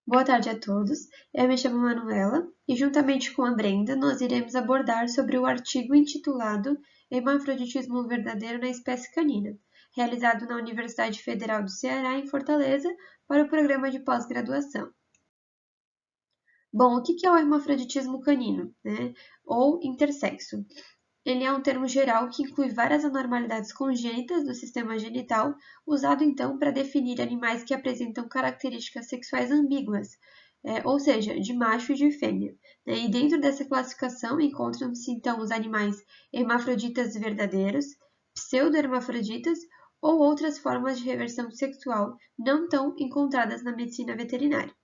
Boa tarde a todos. Eu me chamo Manuela e, juntamente com a Brenda, nós iremos abordar sobre o artigo intitulado Hermafroditismo verdadeiro na espécie canina, realizado na Universidade Federal do Ceará, em Fortaleza, para o programa de pós-graduação. Bom, o que é o hermafroditismo canino, né? Ou intersexo? Ele é um termo geral que inclui várias anormalidades congênitas do sistema genital, usado então para definir animais que apresentam características sexuais ambíguas, ou seja, de macho e de fêmea. E dentro dessa classificação encontram-se então os animais hermafroditas verdadeiros, pseudo-hermafroditas ou outras formas de reversão sexual não tão encontradas na medicina veterinária.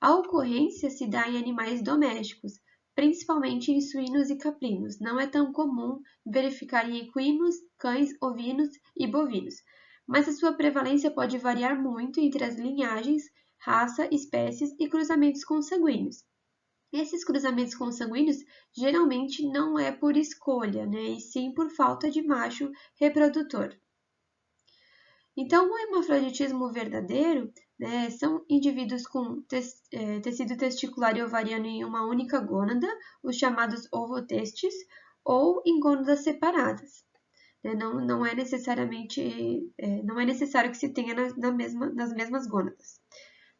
A ocorrência se dá em animais domésticos, principalmente em suínos e caprinos. Não é tão comum verificar em equinos, cães, ovinos e bovinos, mas a sua prevalência pode variar muito entre as linhagens, raça, espécies e cruzamentos consanguíneos. Esses cruzamentos consanguíneos geralmente não é por escolha, né, e sim por falta de macho reprodutor. Então, o hermafroditismo verdadeiro, né, são indivíduos com tecido testicular e ovariano em uma única gônada, os chamados ovotestes, ou em gônadas separadas. Não é necessário que se tenha nas mesmas gônadas.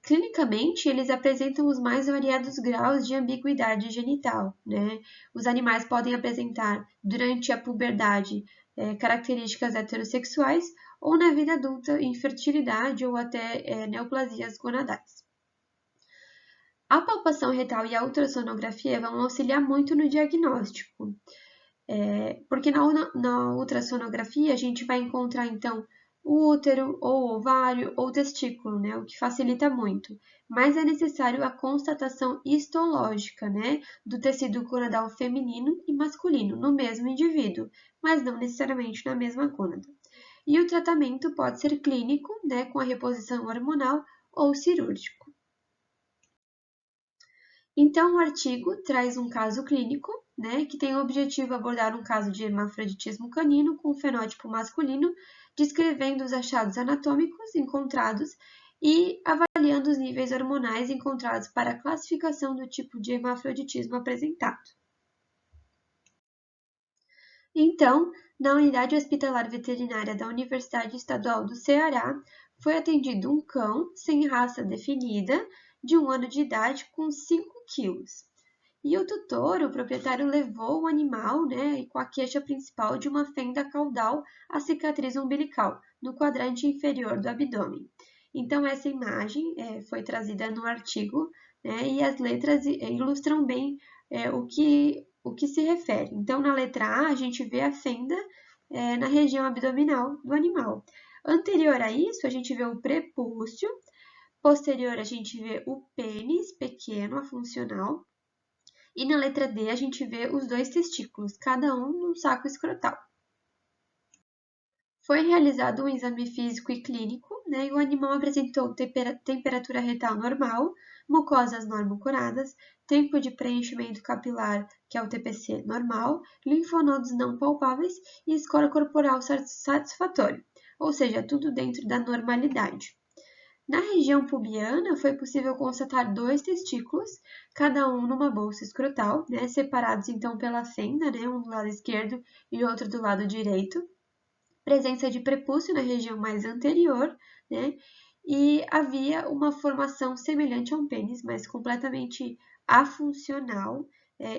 Clinicamente, eles apresentam os mais variados graus de ambiguidade genital, né? Os animais podem apresentar, durante a puberdade, características heterossexuais ou na vida adulta, infertilidade ou até neoplasias gonadais. A palpação retal e a ultrassonografia vão auxiliar muito no diagnóstico, porque na ultrassonografia a gente vai encontrar, então, o útero, ou ovário, ou testículo, né, o que facilita muito. Mas é necessário a constatação histológica, né, do tecido gonadal feminino e masculino no mesmo indivíduo, mas não necessariamente na mesma gônada. E o tratamento pode ser clínico, né, com a reposição hormonal ou cirúrgico. Então, o artigo traz um caso clínico, né, que tem o objetivo de abordar um caso de hermafroditismo canino com fenótipo masculino, descrevendo os achados anatômicos encontrados e avaliando os níveis hormonais encontrados para a classificação do tipo de hermafroditismo apresentado. Então, na unidade hospitalar veterinária da Universidade Estadual do Ceará, foi atendido um cão sem raça definida, de 1 ano de idade, com 5 quilos. E o tutor, o proprietário, levou o animal, né, com a queixa principal de uma fenda caudal à cicatriz umbilical, no quadrante inferior do abdômen. Então, essa imagem foi trazida no artigo, né, e as letras ilustram bem o que se refere. Então, na letra A, a gente vê a fenda na região abdominal do animal. Anterior a isso, a gente vê o prepúcio. Posterior, a gente vê o pênis pequeno, a funcional. E na letra D, a gente vê os 2 testículos, cada um no saco escrotal. Foi realizado um exame físico e clínico, né, e o animal apresentou temperatura retal normal, mucosas normocuradas, tempo de preenchimento capilar, que é o TPC, normal, linfonodos não palpáveis e score corporal satisfatório, ou seja, tudo dentro da normalidade. Na região pubiana, foi possível constatar 2 testículos, cada um numa bolsa escrotal, né, separados então pela fenda, né, um do lado esquerdo e outro do lado direito. Presença de prepúcio na região mais anterior, né, e havia uma formação semelhante a um pênis, mas completamente afuncional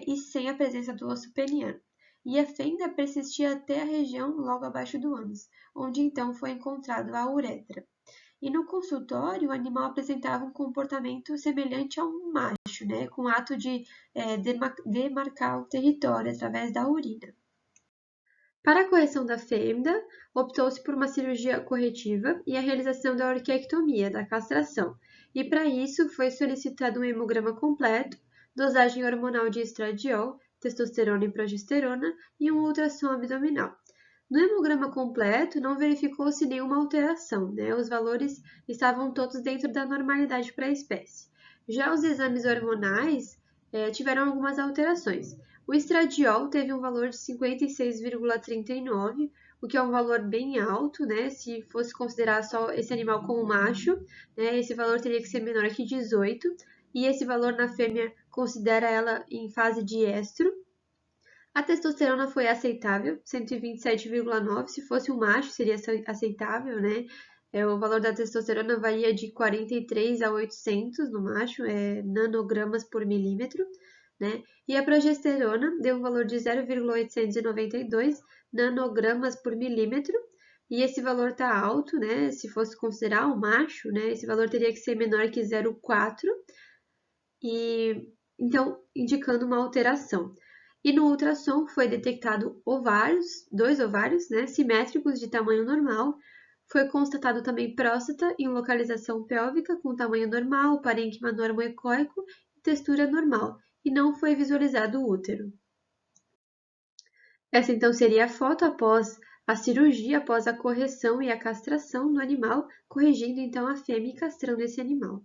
e sem a presença do osso peniano. E a fenda persistia até a região logo abaixo do ânus, onde então foi encontrado a uretra. E no consultório, o animal apresentava um comportamento semelhante a um macho, né, com ato de demarcar o território através da urina. Para a correção da fêmea, optou-se por uma cirurgia corretiva e a realização da orquiectomia, da castração, e para isso foi solicitado um hemograma completo, dosagem hormonal de estradiol, testosterona e progesterona e um ultrassom abdominal. No hemograma completo, não verificou-se nenhuma alteração, né? Os valores estavam todos dentro da normalidade para a espécie. Já os exames hormonais tiveram algumas alterações. O estradiol teve um valor de 56,39, o que é um valor bem alto, né? Se fosse considerar só esse animal como macho, né? Esse valor teria que ser menor que 18, e esse valor na fêmea considera ela em fase de estro. A testosterona foi aceitável, 127,9. Se fosse um macho, seria aceitável, né? O valor da testosterona varia de 43 a 800 no macho, nanogramas por milímetro, né? E a progesterona deu um valor de 0,892 nanogramas por milímetro, e esse valor está alto, né? Se fosse considerar um macho, né? Esse valor teria que ser menor que 0,4, e então indicando uma alteração. E no ultrassom foi detectado dois ovários, né, simétricos de tamanho normal. Foi constatado também próstata em localização pélvica com tamanho normal, parênquima normoecóico e textura normal, e não foi visualizado o útero. Essa então seria a foto após a cirurgia, após a correção e a castração do animal, corrigindo então a fêmea e castrando esse animal.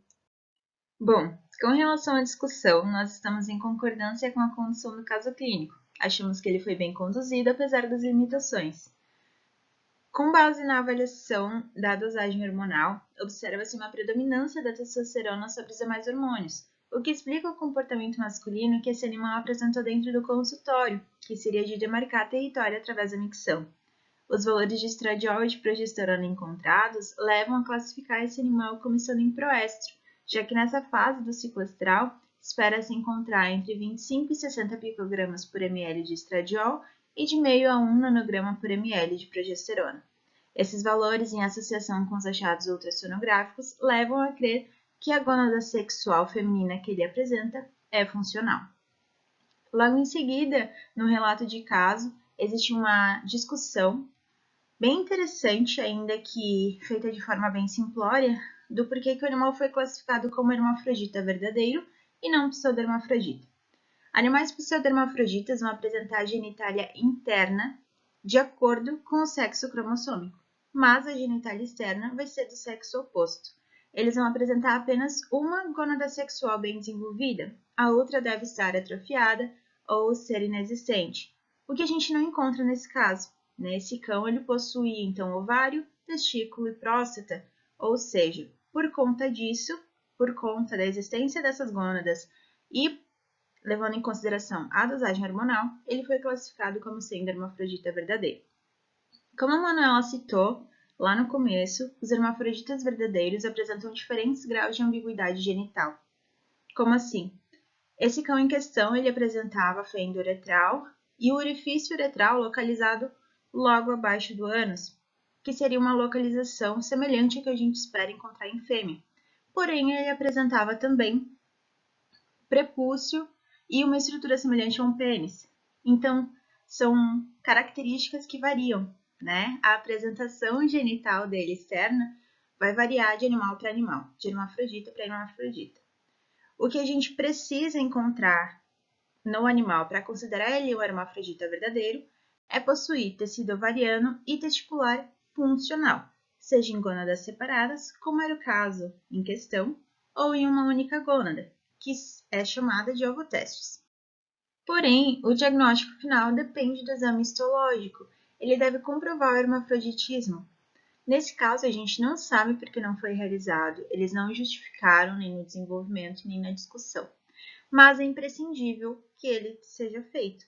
Bom, com relação à discussão, nós estamos em concordância com a condução do caso clínico. Achamos que ele foi bem conduzido, apesar das limitações. Com base na avaliação da dosagem hormonal, observa-se uma predominância da testosterona sobre os demais hormônios, o que explica o comportamento masculino que esse animal apresentou dentro do consultório, que seria de demarcar território através da micção. Os valores de estradiol e de progesterona encontrados levam a classificar esse animal como estando em proéstro, já que nessa fase do ciclo estral espera-se encontrar entre 25 e 60 picogramas por ml de estradiol e de meio a 1 nanograma por ml de progesterona. Esses valores, em associação com os achados ultrassonográficos, levam a crer que a gônada sexual feminina que ele apresenta é funcional. Logo em seguida, no relato de caso, existe uma discussão bem interessante, ainda que feita de forma bem simplória, do porquê que o animal foi classificado como hermafrodita verdadeiro e não pseudohermafrodita. Animais pseudohermafroditas vão apresentar a genitália interna de acordo com o sexo cromossômico, mas a genitália externa vai ser do sexo oposto. Eles vão apresentar apenas uma gônada sexual bem desenvolvida, a outra deve estar atrofiada ou ser inexistente, o que a gente não encontra nesse caso. Esse cão ele possuía então ovário, testículo e próstata, ou seja, por conta disso, por conta da existência dessas gônadas e levando em consideração a dosagem hormonal, ele foi classificado como sendo hermafrodita verdadeiro. Como a Manuela citou lá no começo, os hermafroditas verdadeiros apresentam diferentes graus de ambiguidade genital. Como assim? Esse cão em questão ele apresentava fenda uretral e o orifício uretral localizado logo abaixo do ânus, que seria uma localização semelhante à que a gente espera encontrar em fêmea. Porém, ele apresentava também prepúcio e uma estrutura semelhante a um pênis. Então, são características que variam, né? A apresentação genital dele externa vai variar de animal para animal, de hermafrodita para hermafrodita. O que a gente precisa encontrar no animal para considerar ele um hermafrodita verdadeiro é possuir tecido ovariano e testicular funcional, seja em gônadas separadas, como era o caso em questão, ou em uma única gônada, que é chamada de ovotestes. Porém, o diagnóstico final depende do exame histológico. Ele deve comprovar o hermafroditismo. Nesse caso, a gente não sabe porque não foi realizado, eles não justificaram nem no desenvolvimento nem na discussão, mas é imprescindível que ele seja feito.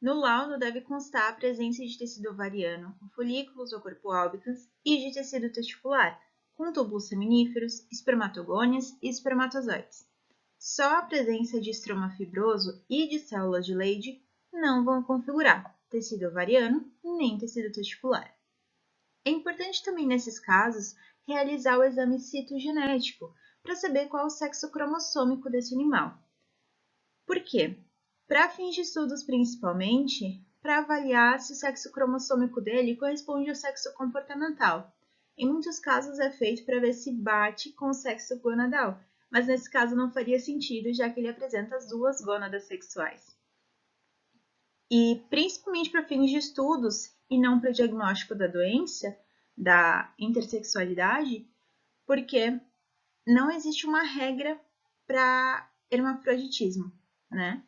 No laudo deve constar a presença de tecido ovariano, com folículos ou corpo albicans e de tecido testicular, com túbulos seminíferos, espermatogônias e espermatozoides. Só a presença de estroma fibroso e de células de Leydig não vão configurar tecido ovariano nem tecido testicular. É importante também nesses casos realizar o exame citogenético para saber qual é o sexo cromossômico desse animal. Por quê? Para fins de estudos principalmente, para avaliar se o sexo cromossômico dele corresponde ao sexo comportamental. Em muitos casos é feito para ver se bate com o sexo gonadal, mas nesse caso não faria sentido, já que ele apresenta as duas gônadas sexuais. E principalmente para fins de estudos e não para o diagnóstico da doença, da intersexualidade, porque não existe uma regra para hermafroditismo, né?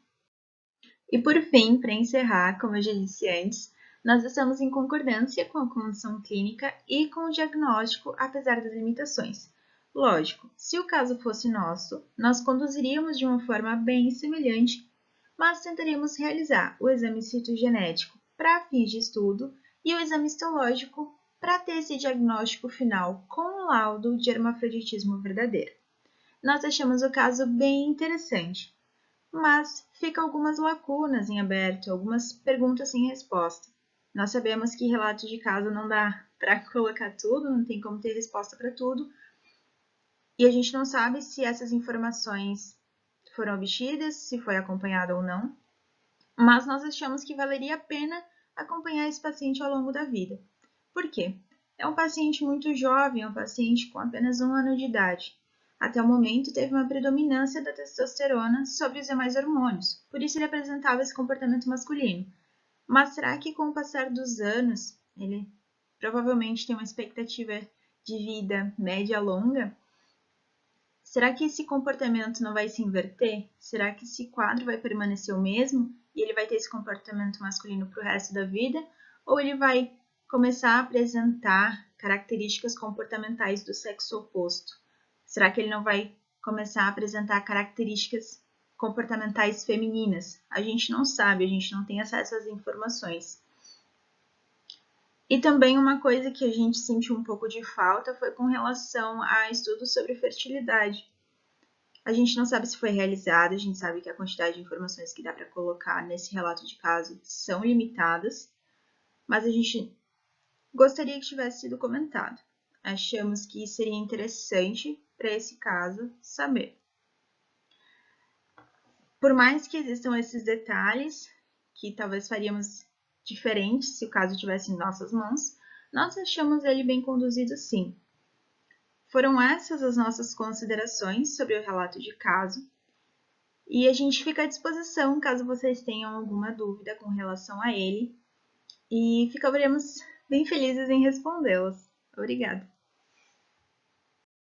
E por fim, para encerrar, como eu já disse antes, Nós estamos em concordância com a condição clínica e com o diagnóstico, apesar das limitações. Lógico, se o caso fosse nosso, nós conduziríamos de uma forma bem semelhante, mas tentaríamos realizar o exame citogenético para fins de estudo e o exame histológico para ter esse diagnóstico final com o laudo de hermafroditismo verdadeiro. Nós achamos o caso bem interessante, mas fica algumas lacunas em aberto, algumas perguntas sem resposta. Nós sabemos que relato de caso não dá para colocar tudo, não tem como ter resposta para tudo, e a gente não sabe se essas informações foram obtidas, se foi acompanhado ou não, mas nós achamos que valeria a pena acompanhar esse paciente ao longo da vida. Por quê? É um paciente muito jovem, é um paciente com apenas 1 ano de idade. Até o momento, teve uma predominância da testosterona sobre os demais hormônios, por isso ele apresentava esse comportamento masculino. Mas será que com o passar dos anos, ele provavelmente tem uma expectativa de vida média longa? Será que esse comportamento não vai se inverter? Será que esse quadro vai permanecer o mesmo e ele vai ter esse comportamento masculino para o resto da vida? Ou ele vai começar a apresentar características comportamentais do sexo oposto? Será que ele não vai começar a apresentar características comportamentais femininas? A gente não sabe, a gente não tem acesso às informações. E também uma coisa que a gente sentiu um pouco de falta foi com relação a estudos sobre fertilidade. A gente não sabe se foi realizado, a gente sabe que a quantidade de informações que dá para colocar nesse relato de caso são limitadas, mas a gente gostaria que tivesse sido comentado. Achamos que seria interessante para esse caso saber. Por mais que existam esses detalhes, que talvez faríamos diferente se o caso estivesse em nossas mãos, nós achamos ele bem conduzido sim. Foram essas as nossas considerações sobre o relato de caso, e a gente fica à disposição caso vocês tenham alguma dúvida com relação a ele, e ficaremos bem felizes em respondê-las. Obrigada!